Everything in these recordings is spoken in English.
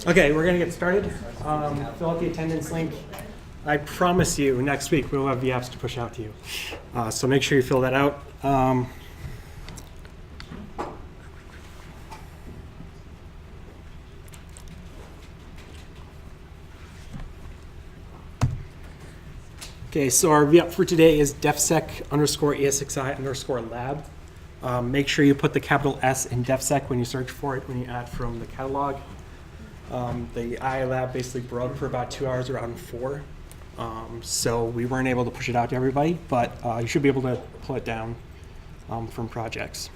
Okay, we're going to get started. Fill out the attendance link. I promise you next week we'll have the apps to push out to you. So make sure you fill that out. Okay, so our VUp for today is defsec_ESXi_lab. Make sure you put the capital S in defsec when you search for it when you add from the catalog. The iLab basically broke for about 2 hours around 4. So we weren't able to push it out to everybody, but you should be able to pull it down from projects.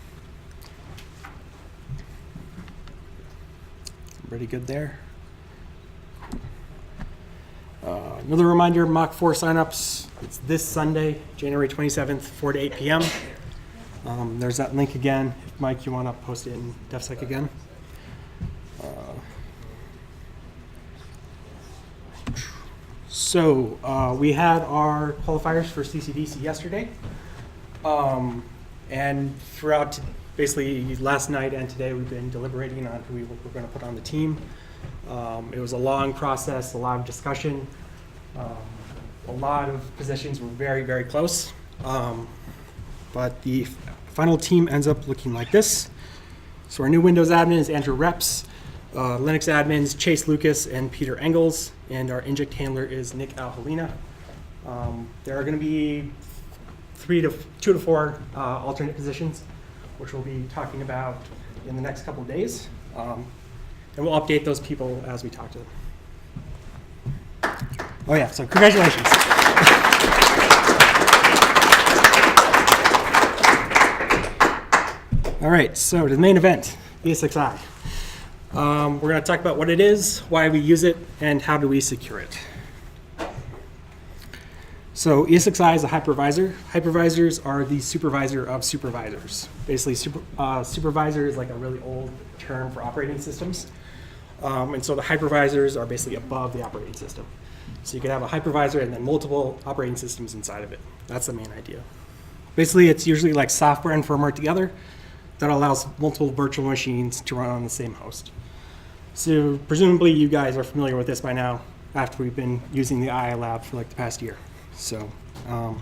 Pretty good there. Another reminder, Mock 4 signups. It's this Sunday, January 27th, 4 to 8 p.m. There's that link again. If Mike, you want to post it in DefSec again. So we had our qualifiers for CCDC yesterday. And throughout basically last night and today, we've been deliberating on who we're going to put on the team. It was a long process, a lot of discussion. A lot of positions were very, very close. But the final team ends up looking like this. So our new Windows admin is Andrew Reps. Linux admins, Chase Lucas and Peter Engels. And our inject handler is Nick Alhelina. There are going to be 2 to 4 alternate positions, which we'll be talking about in the next couple of days. And we'll update those people as we talk to them. Oh yeah, so congratulations. All right, so to the main event, ESXi. We're going to talk about what it is, why we use it, and how do we secure it. So ESXi is a hypervisor. Hypervisors are the supervisor of supervisors. Basically, supervisor is like a really old term for operating systems. And so the hypervisors are basically above the operating system. So you could have a hypervisor and then multiple operating systems inside of it. That's the main idea. Basically, it's usually like software and firmware together that allows multiple virtual machines to run on the same host. So presumably you guys are familiar with this by now after we've been using the iLab for like the past year. So VMware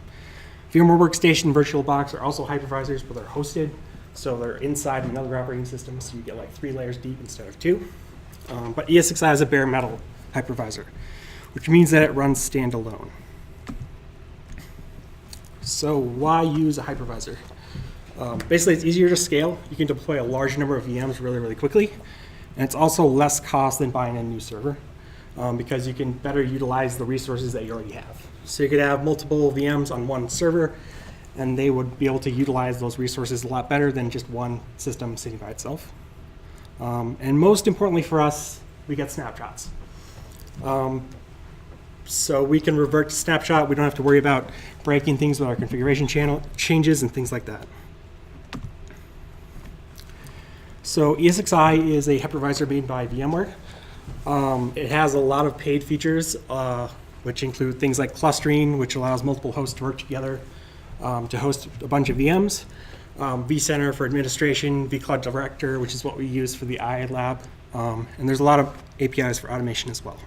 Workstation and VirtualBox are also hypervisors, but they're hosted. So they're inside another operating system, so you get like 3 layers deep instead of 2. But ESXi is a bare metal hypervisor, which means that it runs standalone. So why use a hypervisor? Basically, it's easier to scale. You can deploy a large number of VMs really, really quickly. And it's also less cost than buying a new server because you can better utilize the resources that you already have. So you could have multiple VMs on one server, and they would be able to utilize those resources a lot better than just one system sitting by itself. And most importantly for us, we get snapshots. So we can revert to snapshot. We don't have to worry about breaking things with our configuration channel changes and things like that. So ESXi is a hypervisor made by VMware. It has a lot of paid features, which include things like clustering, which allows multiple hosts to work together to host a bunch of VMs. vCenter for administration, vCloud Director, which is what we use for the iLab. And there's a lot of APIs for automation as well.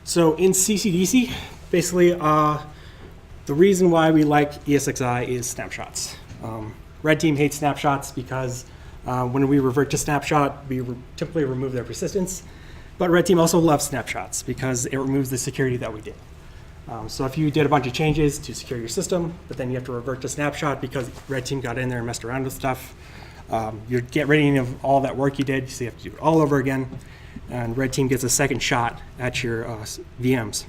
So in CCDC, basically, the reason why we like ESXi is snapshots. Red Team hates snapshots because when we revert to snapshot, we typically remove their persistence. But Red Team also loves snapshots because it removes the security that we did. So if you did a bunch of changes to secure your system, but then you have to revert to snapshot because Red Team got in there and messed around with stuff, you get rid of all that work you did, so you have to do it all over again. And Red Team gets a second shot at your VMs.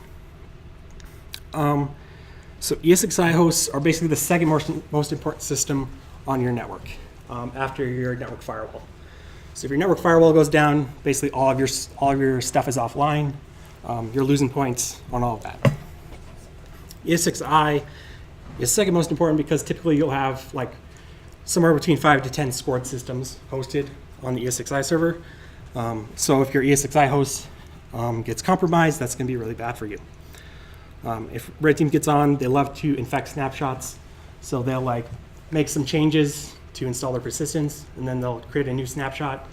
So ESXi hosts are basically the second most important system on your network after your network firewall. So if your network firewall goes down, basically all of your stuff is offline. You're losing points on all of that. ESXi is second most important because typically you'll have like somewhere between 5 to 10 scored systems hosted on the ESXi server. So if your ESXi host gets compromised, that's going to be really bad for you. If Red Team gets on, they love to infect snapshots. So they'll like make some changes to install their persistence, and then they'll create a new snapshot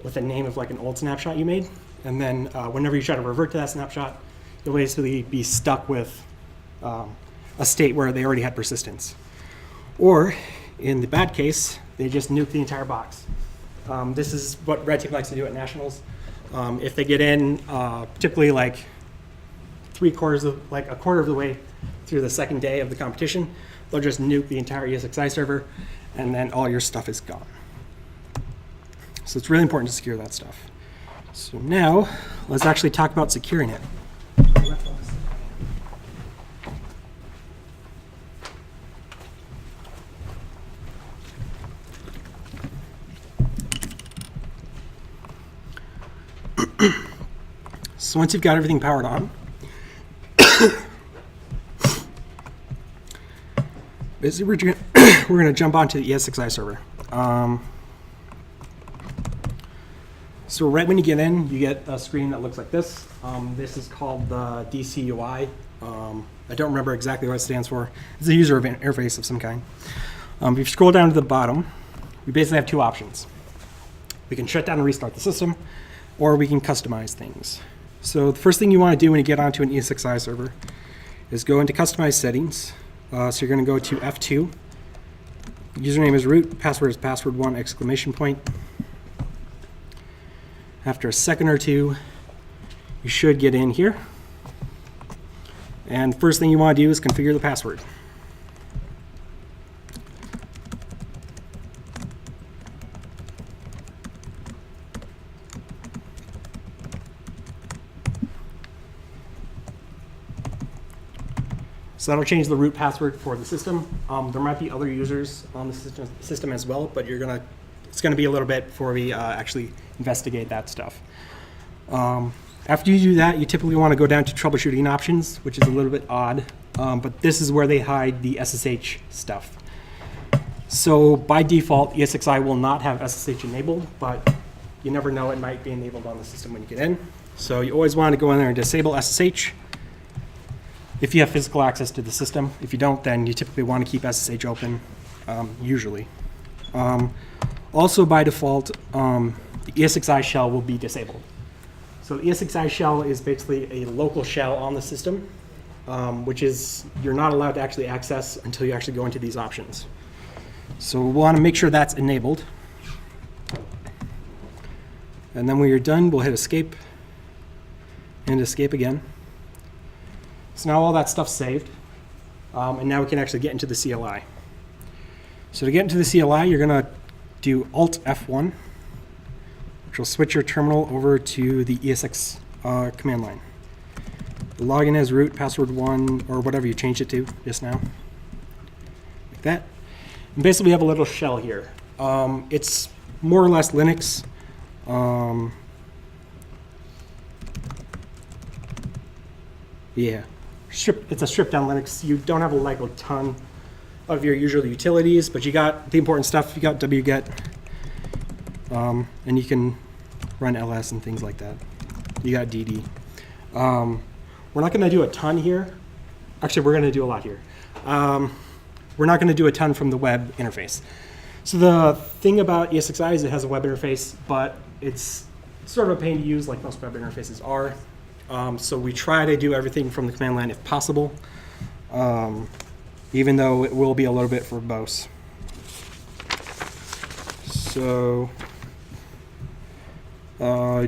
with a name of like an old snapshot you made. And then whenever you try to revert to that snapshot, you'll basically be stuck with a state where they already had persistence. Or in the bad case, they just nuke the entire box. This is what Red Team likes to do at Nationals. If they get in typically like a quarter of the way through the second day of the competition, they'll just nuke the entire Esxi server, and then all your stuff is gone. So it's really important to secure that stuff. So now, let's actually talk about securing it. So once you've got everything powered on, basically we're going to jump onto the Esxi server. So right when you get in, you get a screen that looks like this. This is called the DC UI. I don't remember exactly what it stands for. It's a user interface of some kind. If you scroll down to the bottom, we basically have two options. We can shut down and restart the system, or we can customize things. So the first thing you want to do when you get onto an Esxi server is go into Customize Settings. So you're going to go to F2. Username is root, password is password1 exclamation point. After a second or two, you should get in here. And the first thing you want to do is configure the password. So that'll change the root password for the system. There might be other users on the system as well, but it's going to be a little bit before we actually investigate that stuff. After you do that, you typically want to go down to troubleshooting options, which is a little bit odd, but this is where they hide the SSH stuff. So by default, Esxi will not have SSH enabled, but you never know, it might be enabled on the system when you get in. So you always want to go in there and disable SSH if you have physical access to the system. If you don't, then you typically want to keep SSH open, usually. Also by default, the Esxi shell will be disabled. So the Esxi shell is basically a local shell on the system, which is you're not allowed to actually access until you actually go into these options. So we'll want to make sure that's enabled. And then when you're done, we'll hit escape and escape again. So now all that stuff's saved, and now we can actually get into the CLI. So to get into the CLI, you're going to do Alt F1, which will switch your terminal over to the ESX command line. The login as root, password1, or whatever you changed it to just now, like that. And basically, we have a little shell here. It's more or less Linux. Yeah. It's a stripped down Linux. You don't have like a ton of your usual utilities, but you got the important stuff. You got wget, and you can run ls and things like that. You got dd. We're not going to do a ton here. Actually, we're going to do a lot here. We're not going to do a ton from the web interface. So the thing about Esxi is it has a web interface, but it's sort of a pain to use, like most web interfaces are. So we try to do everything from the command line if possible, even though it will be a little bit verbose. So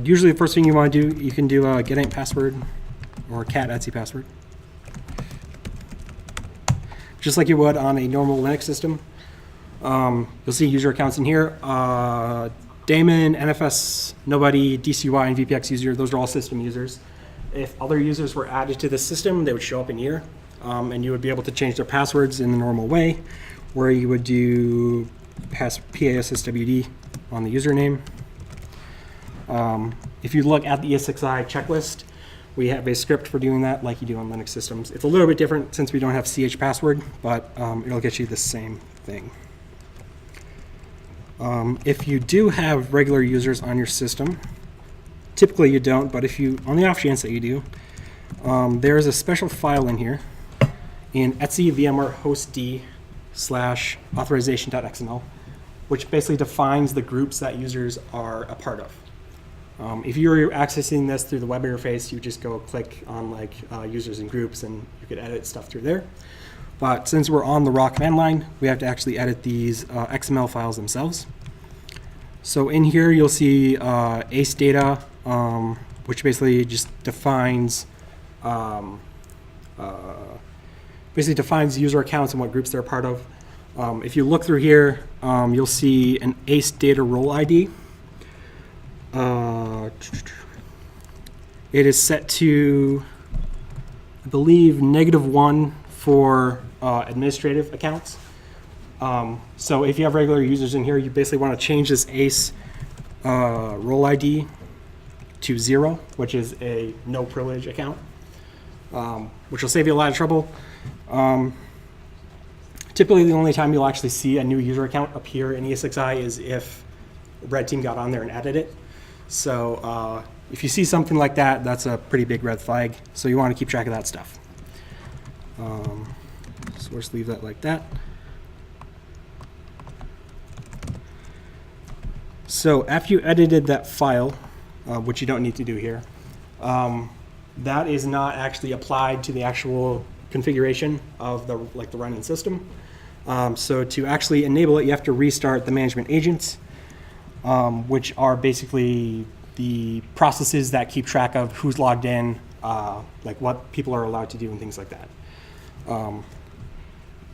usually the first thing you want to do, you can do a get password or cat etc password, just like you would on a normal Linux system. You'll see user accounts in here. Daemon, NFS, Nobody, DCUI, and VPX user, those are all system users. If other users were added to the system, they would show up in here, and you would be able to change their passwords in the normal way, where you would do PASSWD on the username. If you look at the Esxi checklist, we have a script for doing that like you do on Linux systems. It's a little bit different since we don't have ch password, but it'll get you the same thing. If you do have regular users on your system, typically you don't, but if you, on the off chance that you do, there is a special file in here in Esxi VMware host d /authorization.xml. which basically defines the groups that users are a part of. If you were accessing this through the web interface, you just go click on like users and groups, and you could edit stuff through there. But since we're on the raw command line, we have to actually edit these XML files themselves. So in here, you'll see ACE data, which basically just defines user accounts and what groups they're a part of. If you look through here, you'll see an ACE data role ID. It is set to, I believe, -1 for administrative accounts. So if you have regular users in here, you basically want to change this ACE role ID to 0, which is a no privilege account, which will save you a lot of trouble. Typically, the only time you'll actually see a new user account appear in ESXi is if Red Team got on there and added it. So if you see something like that, that's a pretty big red flag. So you want to keep track of that stuff. So let's leave that like that. So after you edited that file, which you don't need to do here, that is not actually applied to the actual configuration of the running system. So to actually enable it, you have to restart the management agents, which are basically the processes that keep track of who's logged in, like what people are allowed to do and things like that.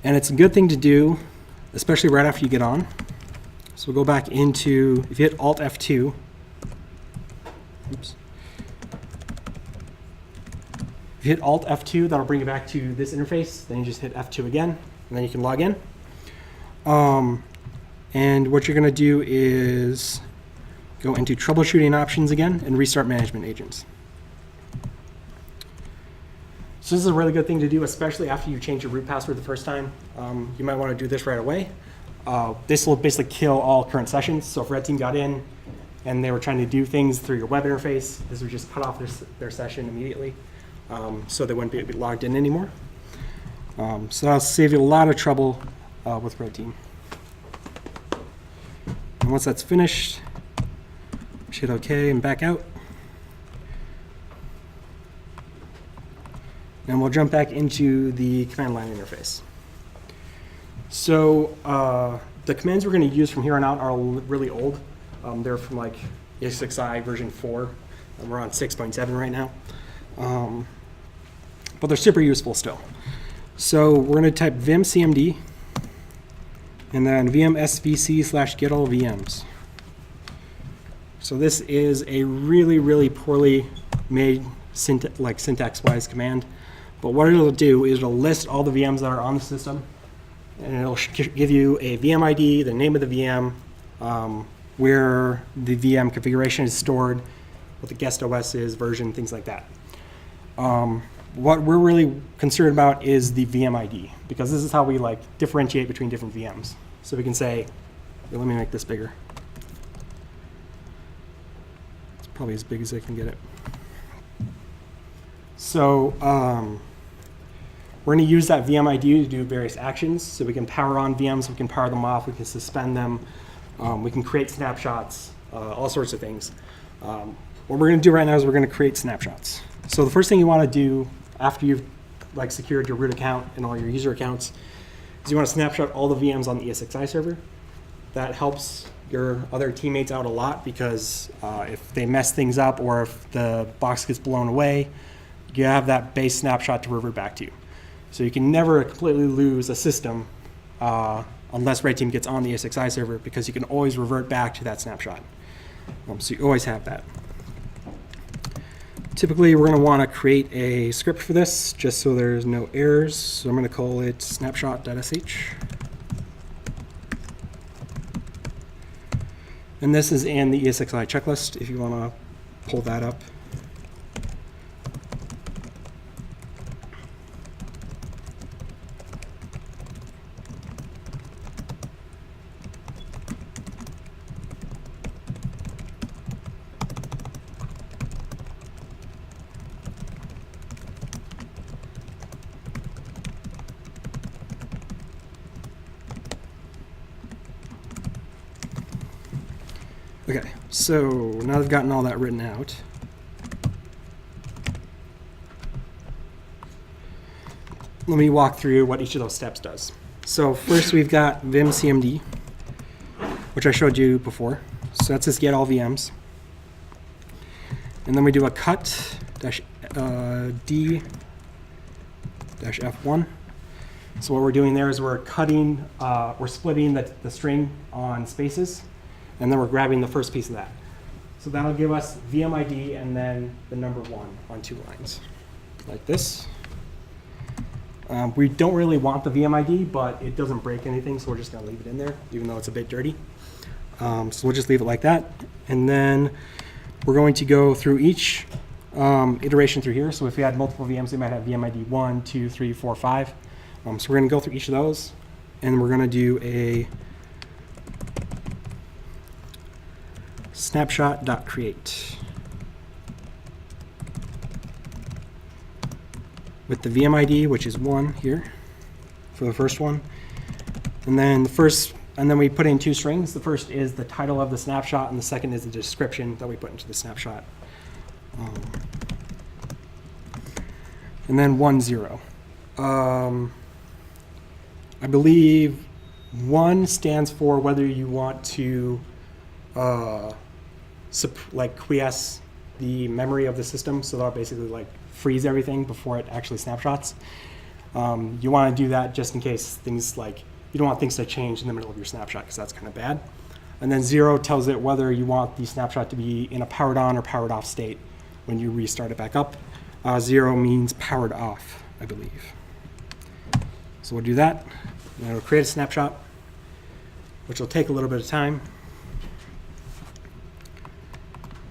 And it's a good thing to do, especially right after you get on. So we'll go back into, if you hit Alt F2, oops. If you hit Alt F2, that'll bring you back to this interface. Then you just hit F2 again, and then you can log in. And what you're going to do is go into troubleshooting options again and restart management agents. So this is a really good thing to do, especially after you change your root password the first time. You might want to do this right away. This will basically kill all current sessions. So if Red Team got in and they were trying to do things through your web interface, this would just cut off their session immediately. So they wouldn't be logged in anymore. So that'll save you a lot of trouble with Red Team. And once that's finished, hit OK and back out. And we'll jump back into the command line interface. So the commands we're going to use from here on out are really old. They're from like ESXi version 4. And we're on 6.7 right now. But they're super useful still. So we're going to type vim cmd and then vm svc/get all vms. So this is a really, really poorly made syntax-wise command. But what it'll do is it'll list all the VMs that are on the system, and it'll give you a VM ID, the name of the VM, where the VM configuration is stored, what the guest OS is, version, things like that. What we're really concerned about is the VM ID, because this is how we differentiate between different VMs. So we can say, let me make this bigger. It's probably as big as I can get it. So we're going to use that VM ID to do various actions. So we can power on VMs, we can power them off, we can suspend them, we can create snapshots, all sorts of things. What we're going to do right now is we're going to create snapshots. So the first thing you want to do after you've secured your root account and all your user accounts is you want to snapshot all the VMs on the ESXi server. That helps your other teammates out a lot, because if they mess things up or if the box gets blown away, you have that base snapshot to revert back to. So you can never completely lose a system unless Red Team gets on the ESXi server, because you can always revert back to that snapshot. So you always have that. Typically, we're going to want to create a script for this, just so there's no errors. So I'm going to call it snapshot.sh. And this is in the ESXi checklist, if you want to pull that up. Okay, so now I've gotten all that written out. Let me walk through what each of those steps does. So first we've got vim cmd, which I showed you before. So that's just get all VMs. And then we do a cut dash d dash f1. So what we're doing there is we're cutting, we're splitting the string on spaces, and then we're grabbing the first piece of that. So that'll give us VM ID and then the number 1 on 2 lines, like this. We don't really want the VM ID, but it doesn't break anything, so we're just going to leave it in there, even though it's a bit dirty. So we'll just leave it like that. And then we're going to go through each iteration through here. So if we had multiple VMs, we might have VM ID 1, 2, 3, 4, 5. So we're going to go through each of those, and we're going to do a snapshot.create with the VM ID, which is 1 here for the first one. And then we put in 2 strings. The first is the title of the snapshot, and the second is the description that we put into the snapshot. And then 1, 0. I believe 1 stands for whether you want to quiesce the memory of the system, so that'll basically like freeze everything before it actually snapshots. You want to do that just in case things like, you don't want things to change in the middle of your snapshot, because that's kind of bad. And then 0 tells it whether you want the snapshot to be in a powered on or powered off state when you restart it back up. 0 means powered off, I believe. So we'll do that. And it'll create a snapshot, which will take a little bit of time.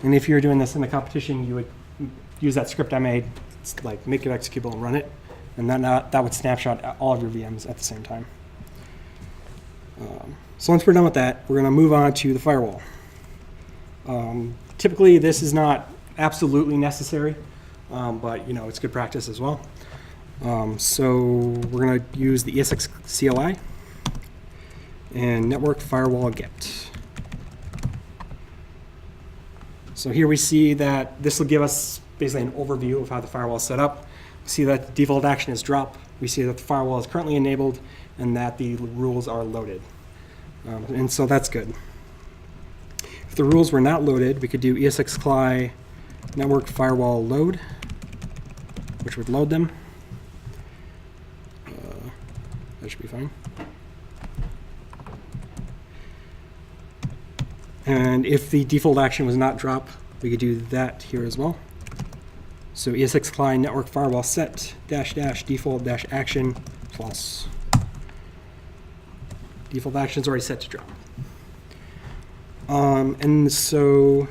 And if you're doing this in the competition, you would use that script I made, like make it executable and run it, and then that would snapshot all of your VMs at the same time. So once we're done with that, we're going to move on to the firewall. Typically, this is not absolutely necessary, but it's good practice as well. So we're going to use the ESX CLI and network firewall get. So here we see that this will give us basically an overview of how the firewall is set up. We see that the default action is drop. We see that the firewall is currently enabled and that the rules are loaded. And so that's good. If the rules were not loaded, we could do ESX CLI network firewall load, which would load them. That should be fine. And if the default action was not drop, we could do that here as well. So ESX CLI network firewall set dash dash default dash action false. Default action is already set to drop. And so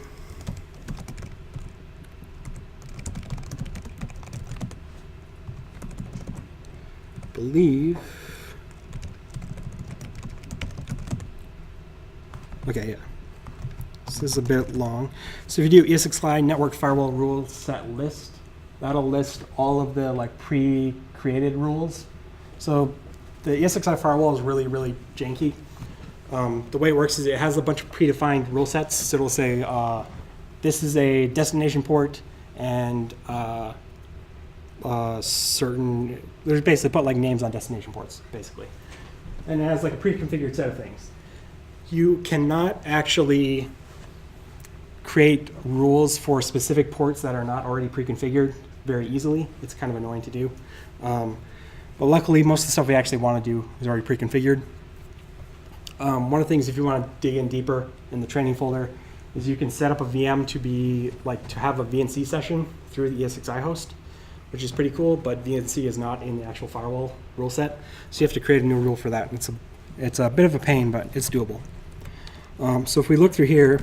I believe, okay, yeah. This is a bit long. So if you do ESX CLI network firewall rule set list, that'll list all of the like pre-created rules. So the ESX CLI firewall is really, really janky. The way it works is it has a bunch of predefined rule sets. So it'll say this is a destination port and certain, there's basically put like names on destination ports, basically. And it has like a pre-configured set of things. You cannot actually create rules for specific ports that are not already pre-configured very easily. It's kind of annoying to do. But luckily, most of the stuff we actually want to do is already pre-configured. One of the things, if you want to dig in deeper in the training folder, is you can set up a VM to have a VNC session through the ESXi host, which is pretty cool, but VNC is not in the actual firewall rule set. So you have to create a new rule for that. It's a bit of a pain, but it's doable. So if we look through here,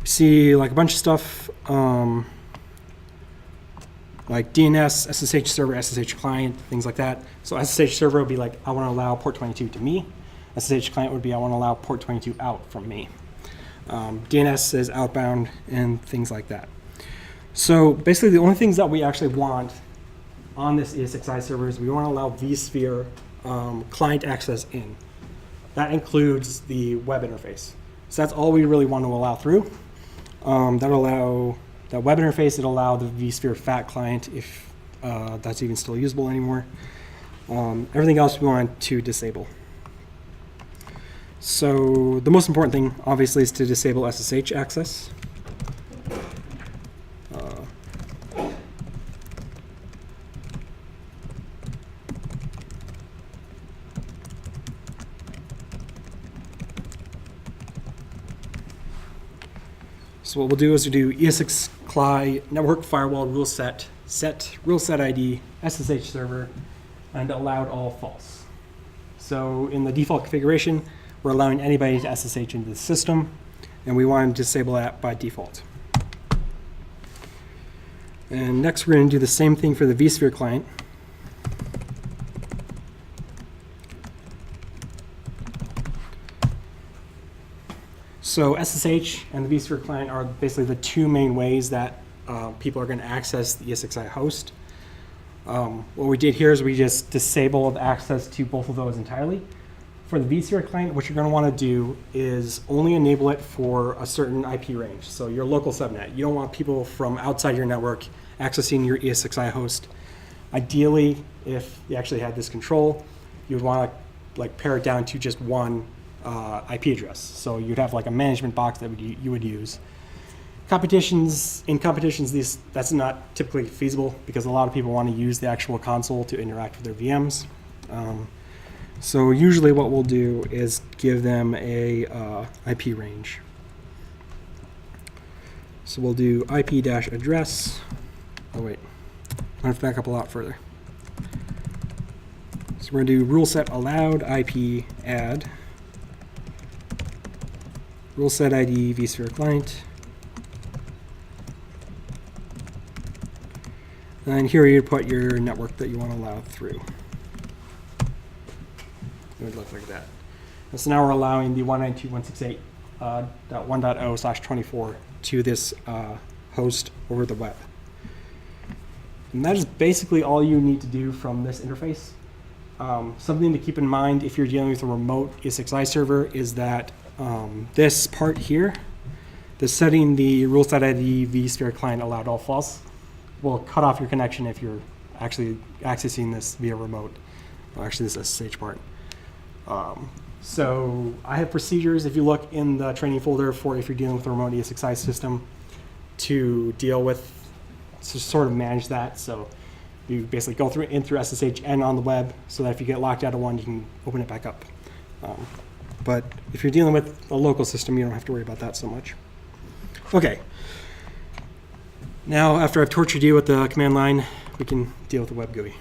we see like a bunch of stuff like DNS, SSH server, SSH client, things like that. So SSH server would be like, I want to allow port 22 to me. SSH client would be, I want to allow port 22 out from me. DNS is outbound and things like that. So basically the only things that we actually want on this ESXi server is we want to allow Vsphere client access in. that includes the web interface. So that's all we really want to allow through. That'll allow that web interface. It'll allow the Vsphere Fat client if that's even still usable anymore. Everything else we want to disable. So the most important thing, obviously, is to disable SSH access. So what we'll do is we do ESX CLI network firewall rule set rule set ID SSH server and allowed all false. So in the default configuration, we're allowing anybody to SSH into the system, and we want to disable that by default. And next, we're going to do the same thing for the Vsphere client. So SSH and the Vsphere client are basically the two main ways that people are going to access the ESXi host. What we did here is we just disabled access to both of those entirely. For the Vsphere client, what you're going to want to do is only enable it for a certain IP range. So your local subnet. You don't want people from outside your network accessing your ESXi host. Ideally, if you actually had this control, you would want to like pare it down to just one IP address. So you'd have like a management box that you would use. In competitions, that's not typically feasible because a lot of people want to use the actual console to interact with their VMs. So usually what we'll do is give them a IP range. So we'll do IP-address. Oh wait, I have to back up a lot further. So we're going to do rule set allowed IP add. Rule set ID Vsphere client. And here you put your network that you want to allow through. It would look like that. And so now we're allowing the 192.168.1.0/24 to this host over the web. And that is basically all you need to do from this interface. Something to keep in mind if you're dealing with a remote ESXi server is that this part here, the setting the rule set ID Vsphere client allowed all false, will cut off your connection if you're actually accessing this via remote, or actually this SSH part. So I have procedures, if you look in the training folder for if you're dealing with a remote ESXi system, to deal with, to sort of manage that. So you basically go through SSH and on the web so that if you get locked out of one, you can open it back up. But if you're dealing with a local system, you don't have to worry about that so much. Okay. Now, after I've tortured you with the command line, we can deal with the web GUI.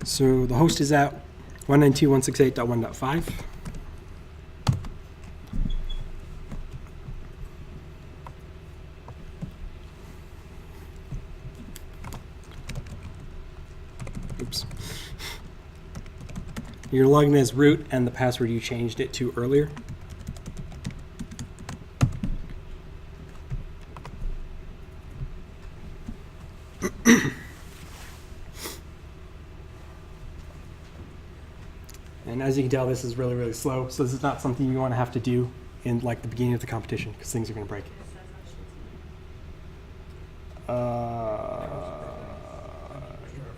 So the host is at 192.168.1.5. Oops. You're logging as root and the password you changed it to earlier. And as you can tell, this is really, really slow. So this is not something you want to have to do in like the beginning of the competition because things are going to break.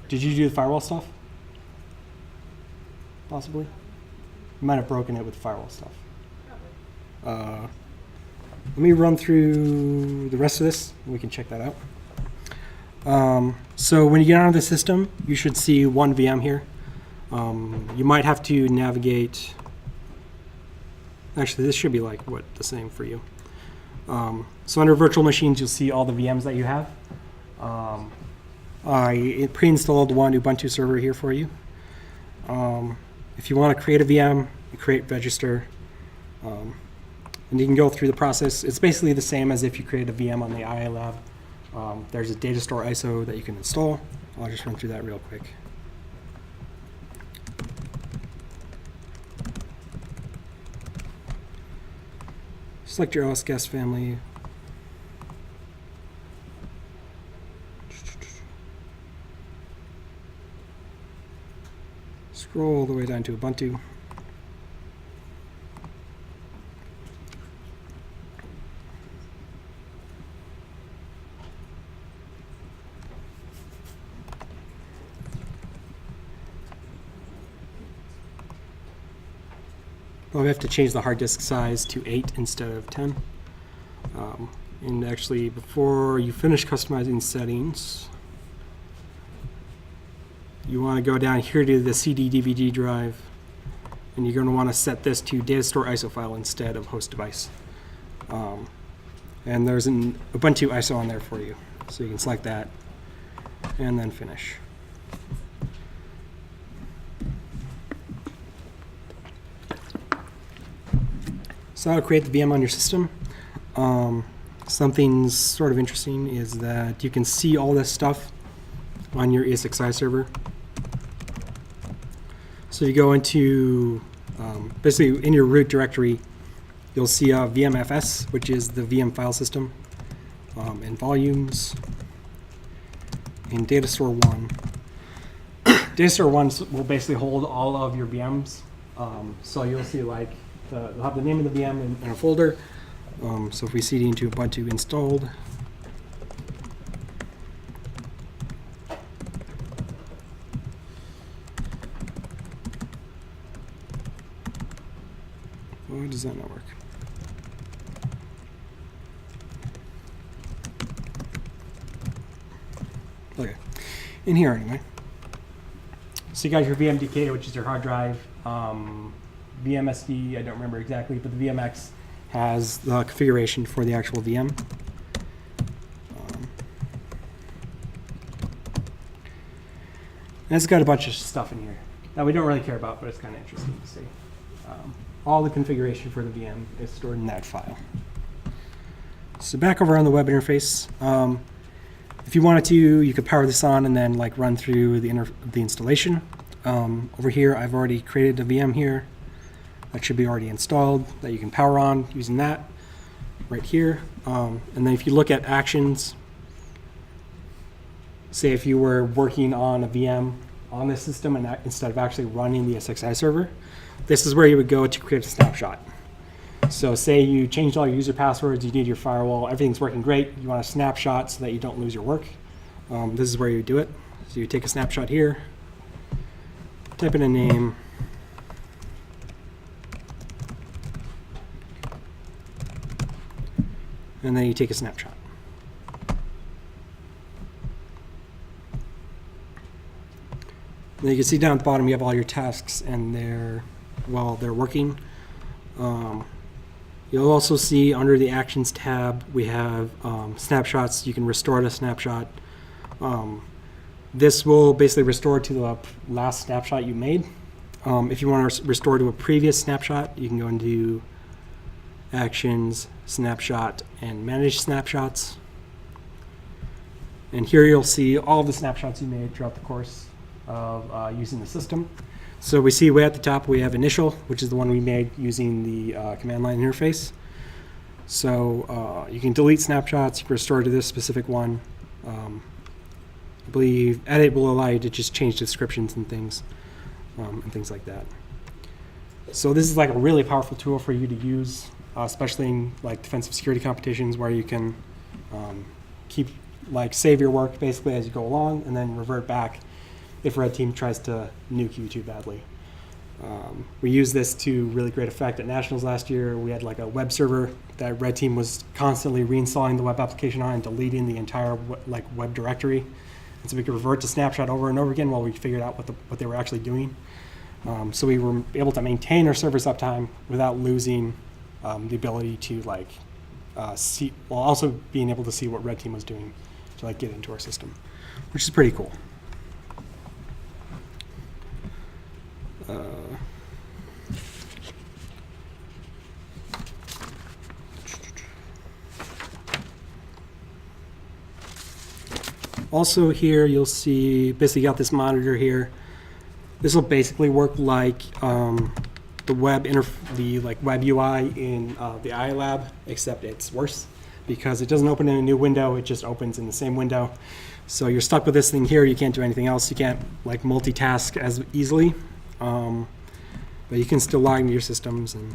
Did you do the firewall stuff? Possibly? You might have broken it with the firewall stuff. Let me run through the rest of this and we can check that out. So when you get onto the system, you should see one VM here. You might have to navigate. Actually, this should be like the same for you. So under virtual machines, you'll see all the VMs that you have. I pre-installed one Ubuntu server here for you. If you want to create a VM, you create register, and you can go through the process. It's basically the same as if you create a VM on the IA lab. There's a data store ISO that you can install. I'll just run through that real quick. Select your OS guest family. Scroll all the way down to Ubuntu. Well, we have to change the hard disk size to 8 instead of 10. And actually, before you finish customizing settings, you want to go down here to the CD DVD drive, and you're going to want to set this to data store ISO file instead of host device. And there's an Ubuntu ISO on there for you, so you can select that and then finish. So how to create the VM on your system. Something sort of interesting is that you can see all this stuff on your Esxi server. So you go into, basically in your root directory, you'll see VMFS, which is the VM file system, and volumes, and data store 1. Data store 1 will basically hold all of your VMs. So you'll see like, they'll have the name of the VM in a folder. So if we cd into Ubuntu installed, why does that not work? Okay, in here anyway. So you got your VMDK, which is your hard drive. VMSD, I don't remember exactly, but the VMX has the configuration for the actual VM. And it's got a bunch of stuff in here that we don't really care about, but it's kind of interesting to see. All the configuration for the VM is stored in that file. So back over on the web interface, if you wanted to, you could power this on and then like run through the installation. Over here, I've already created a VM here. That should be already installed, that you can power on using that right here. And then if you look at actions, say if you were working on a VM on this system and instead of actually running the Esxi server, this is where you would go to create a snapshot. So say you changed all your user passwords, you need your firewall, everything's working great, you want a snapshot so that you don't lose your work. This is where you do it. So you take a snapshot here, type in a name, and then you take a snapshot. Then you can see down at the bottom you have all your tasks and they're working. You'll also see under the Actions tab we have snapshots. You can restore to snapshot. This will basically restore to the last snapshot you made. If you want to restore to a previous snapshot, you can go into Actions, Snapshot, and Manage Snapshots. And here you'll see all of the snapshots you made throughout the course of using the system. So we see way at the top we have Initial, which is the one we made using the command line interface. So you can delete snapshots, you can restore to this specific one. I believe Edit will allow you to just change descriptions and things like that. So this is like a really powerful tool for you to use, especially in like defensive security competitions where you can save your work basically as you go along and then revert back if red team tries to nuke you too badly. We used this to really great effect at Nationals last year. We had like a web server that red team was constantly reinstalling the web application on and deleting the entire web directory. And so we could revert to snapshot over and over again while we figured out what they were actually doing. So we were able to maintain our server's uptime without losing the ability to see, while also being able to see what red team was doing to get into our system. which is pretty cool. Also here, you'll see, basically got this monitor here. This will basically work like the web UI in the iLab, except it's worse because it doesn't open in a new window. It just opens in the same window. So you're stuck with this thing here. You can't do anything else. You can't like multitask as easily, but you can still log into your systems. And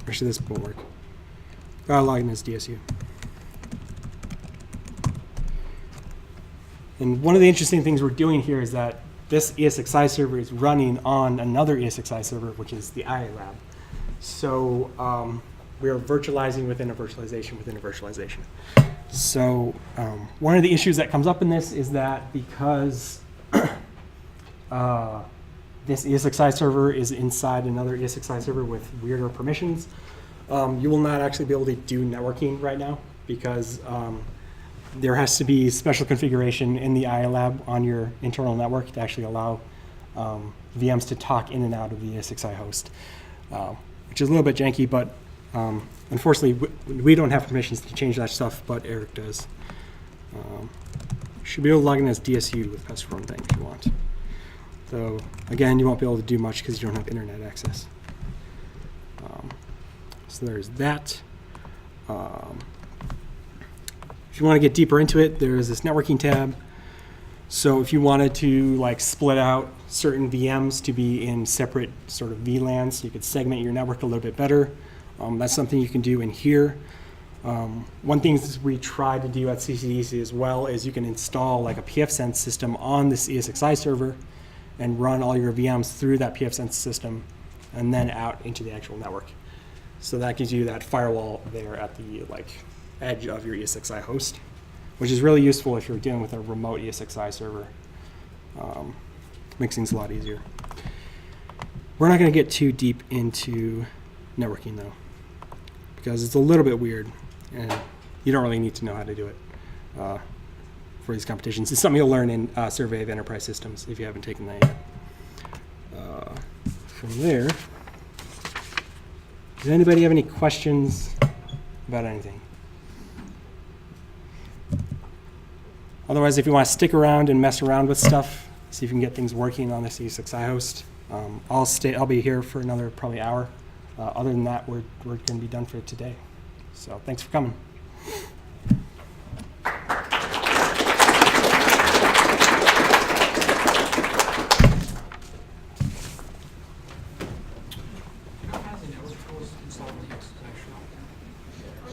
actually, this won't work. Gotta log in as DSU. And one of the interesting things we're doing here is that this ESXi server is running on another ESXi server, which is the iLab. So we're virtualizing within a virtualization within a virtualization. So one of the issues that comes up in this is that because this ESXi server is inside another ESXi server with weirder permissions, you will not actually be able to do networking right now because there has to be special configuration in the iLab on your internal network to actually allow VMs to talk in and out of the ESXi host, which is a little bit janky, but unfortunately, we don't have permissions to change that stuff, but Eric does. You should be able to log in as DSU with best run thing if you want. So again, you won't be able to do much because you don't have internet access. So there's that. If you want to get deeper into it, there is this networking tab. So if you wanted to like split out certain VMs to be in separate sort of VLANs, you could segment your network a little bit better. That's something you can do in here. One thing we try to do at CCDC as well is you can install like a pfSense system on this ESXi server and run all your VMs through that pfSense system and then out into the actual network. So that gives you that firewall there at the edge of your ESXi host, which is really useful if you're dealing with a remote ESXi server. Makes things a lot easier. We're not going to get too deep into networking though, because it's a little bit weird and you don't really need to know how to do it for these competitions. It's something you'll learn in Survey of Enterprise Systems if you haven't taken that yet. From there, does anybody have any questions about anything? Otherwise, if you want to stick around and mess around with stuff, see if you can get things working on this ESXi host, I'll be here for another probably hour. Other than that, we're going to be done for today. So thanks for coming. How has the network tools installed Linux?